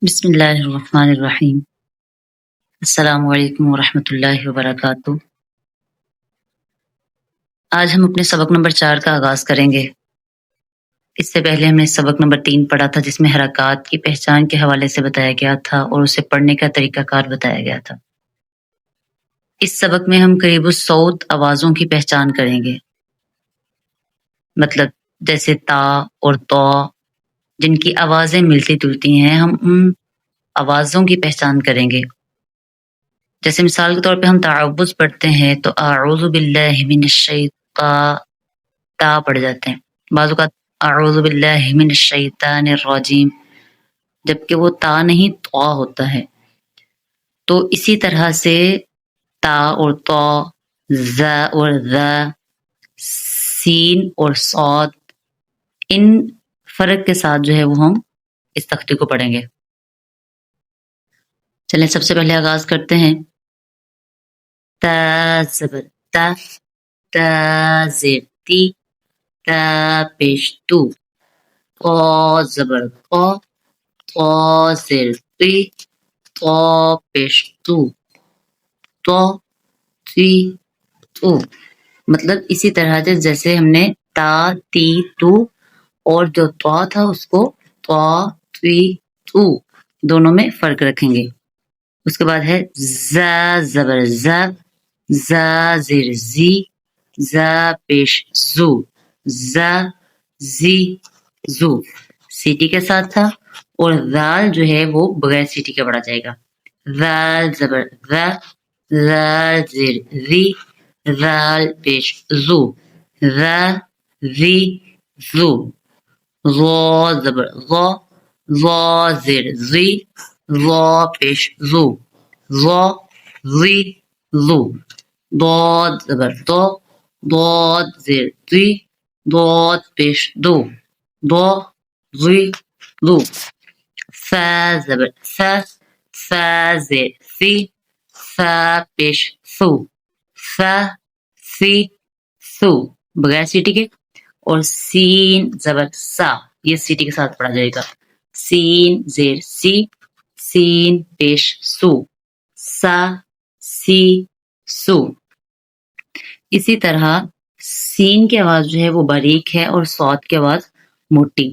بسم اللہ الرحمن الرحیم۔ السلام علیکم ورحمۃ اللہ وبرکاتہ۔ آج ہم اپنے سبق نمبر 4 کا آغاز کریں گے۔ اس سے پہلے ہم نے سبق نمبر 3 پڑھا تھا، جس میں حرکات کی پہچان کے حوالے سے بتایا گیا تھا اور اسے پڑھنے کا طریقہ کار بتایا گیا تھا۔ اس سبق میں ہم قریب الصوت آوازوں کی پہچان کریں گے، مطلب جیسے تا اور تو، جن کی آوازیں ملتی جلتی ہیں، ہم ان آوازوں کی پہچان کریں گے۔ جیسے مثال کے طور پہ ہم تعوذ پڑھتے ہیں تو اعوذ باللہ من الشیطان، تا پڑھ جاتے ہیں۔ بعض اوقات اعوذ باللہ من الشیطان الرجیم، جبکہ وہ تا نہیں تو ہوتا ہے۔ تو اسی طرح سے تا اور تو، ز اور ذ، سین اور صاد، ان فرق کے ساتھ جو ہے وہ ہم اس تختی کو پڑھیں گے۔ چلیں سب سے پہلے آغاز کرتے ہیں۔ تا زبر تا، تا زیر تی، تا پیش تو، قا زبر قا، قا زیر تی، قا پیش تو، تو تی تو۔ مطلب اسی طرح سے جیسے ہم نے تا تی تو اور جو تو تھا اس کو تو تی تو دونوں میں فرق رکھیں گے۔ اس کے بعد ہے ز زبر ز، ز زیر زی، ز پیش زو، ز زی زو، سیٹی کے ساتھ تھا، اور ذال جو ہے وہ بغیر سیٹی کے پڑھا جائے گا۔ ذال زبر ذ، ذال زیر ذی، ذال پیش زو، ذ ذی زو۔ ظا زبر ظا، ظا زیر ذی، ظا پیش زو، ظا ذی زو۔ ضاد زبر ضا، ضاد زیر ذی، ضاد پیش دو، ضا ذی ذو۔ ثا زبر ثا، ثا زیر ثی، ثا پیش ثو، ثا ثی ثو، بغیر سیٹی کے۔ اور سین زبر سا، یہ سیٹی کے ساتھ پڑھا جائے گا۔ سین زیر سی، سین پیش سو، سا سی سو۔ اسی طرح سین کی آواز جو ہے وہ باریک ہے اور صاد کی آواز موٹی،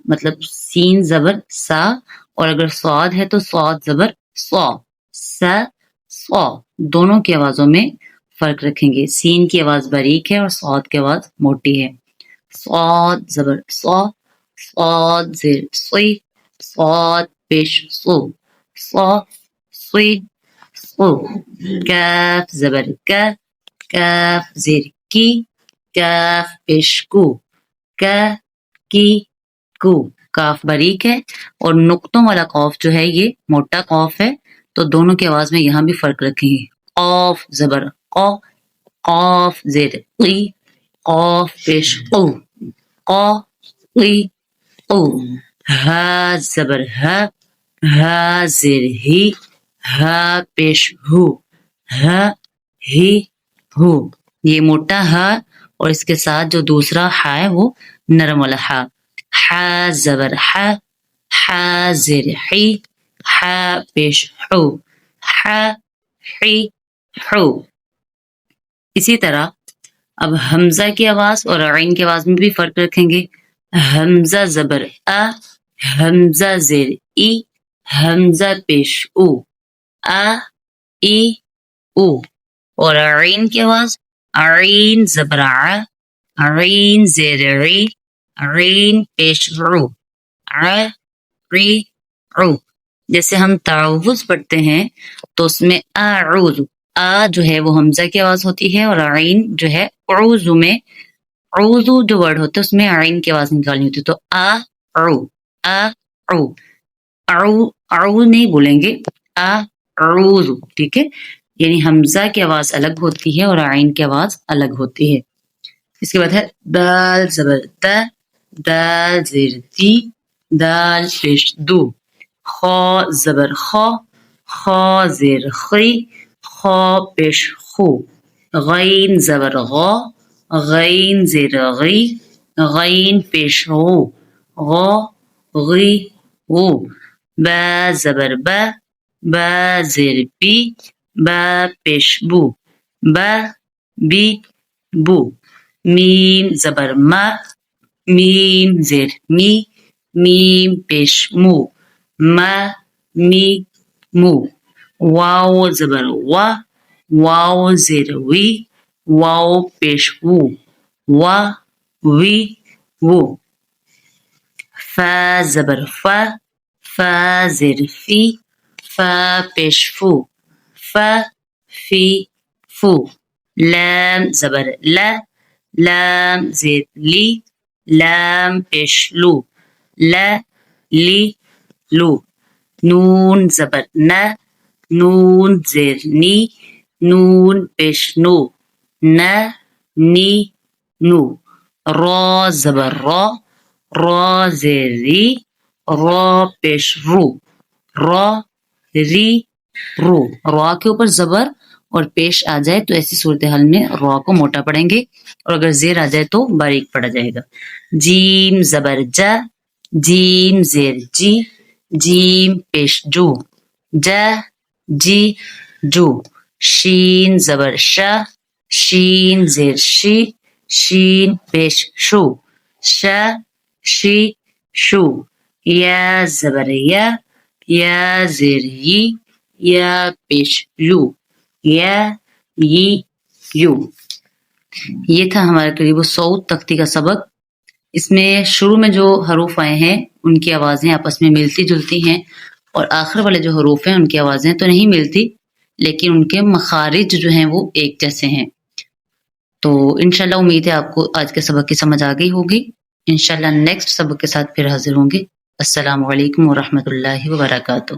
مطلب سین زبر سا، اور اگر صاد ہے تو صاد زبر صا، سا صا، دونوں کی آوازوں میں فرق رکھیں گے۔ سین کی آواز باریک ہے اور صاد کی آواز موٹی ہے۔ صاد زبر صا، صاد زیر صی، صاد پیش صو، صا صی صو۔ کاف زبر کا، کاف زیر کی، کاف پیش کو، کا کی کو۔ کاف باریک ہے اور نقطوں والا قاف جو ہے یہ موٹا قاف ہے، تو دونوں کی آواز میں یہاں بھی فرق رکھیں گے۔ قاف زبر قا، قاف زیر قی، قاف پیش قو، قا قی قو۔ ہا زبر ہا، ہا زیر ہی، ہا پیش ہو، ہا ہی ہو۔ یہ موٹا ہا اور اس کے ساتھ جو دوسرا ہا ہے وہ نرم والا ہا۔ ہا زبر ہا، ہا زیر حی، ہا پیش حو، ہا حی حو۔ اسی طرح اب حمزہ کی آواز اور عین کی آواز میں بھی فرق رکھیں گے۔ حمزہ زبر آ، حمزہ زیر ای، حمزہ پیش او، آ ای او۔ اور عین کی آواز عین زبر ع، عین زیر عی، عین پیش رو، ع ری عو۔ جیسے ہم تعوذ پڑھتے ہیں تو اس میں اعوذ، آ جو ہے وہ حمزہ کی آواز ہوتی ہے، اور عین جو ہے اعوذ میں، اعوذ جو ورڈ ہوتا ہے اس میں عین کی آواز نکالنی ہوتی ہے، تو آ عو، آ عو، عو عو نہیں بولیں گے، آ اعوذ، ٹھیک ہے۔ یعنی حمزہ کی آواز الگ ہوتی ہے اور عین کی آواز الگ ہوتی ہے۔ اس کے بعد ہے دال زبر دا، دال زیر دی، دال پیش دو، خا زبر خا، خا زیر خی، خا پیش خو، غین زبر غا، غین زیر غی، غین پیش غو، غا غی غو۔ با زبر با، با زیر بی، با پیش بو، با بی بو. میم زبر ما، میم زیر می، میم پیش مو، ما می مو. واو زبر وا، واو زیر وی، واو پیش وو، وا وی وو. فا زبر فا، فا زیر فی، فا پیش فو، فا فی فو. لام زبر لا، لام زیر لی، لام پیش لو، لا لی لو. نون زبر نا، نون زیر نی، نون پیش نو، نا نی نو. را زبر را، را زیر ری، را پیش رو، را ری رو. را کے اوپر زبر اور پیش آ جائے تو ایسی صورتحال میں را کو موٹا پڑھیں گے اور اگر زیر آ جائے تو باریک پڑھا جائے گا. جیم زبر جا، جیم زیر جی، جیم پیش جو، جا جی جو. شین زبر شا، شین زیر شی، شین پیش شو، شا شی شو. یا زبر یا، یا زیر یی، یا پیش یو، یا یی یو. یہ تھا ہمارا قریب 100 تختی کا سبق. اس میں شروع میں جو حروف آئے ہیں ان کی آوازیں آپس میں ملتی جلتی ہیں اور آخر والے جو حروف ہیں ان کی آوازیں تو نہیں ملتی لیکن ان کے مخارج جو ہیں وہ ایک جیسے ہیں. تو انشاءاللہ امید ہے آپ کو آج کے سبق کی سمجھ آ گئی ہوگی. انشاءاللہ نیکسٹ سبق کے ساتھ پھر حاضر ہوں گے. السلام علیکم ورحمۃ اللہ وبرکاتہ.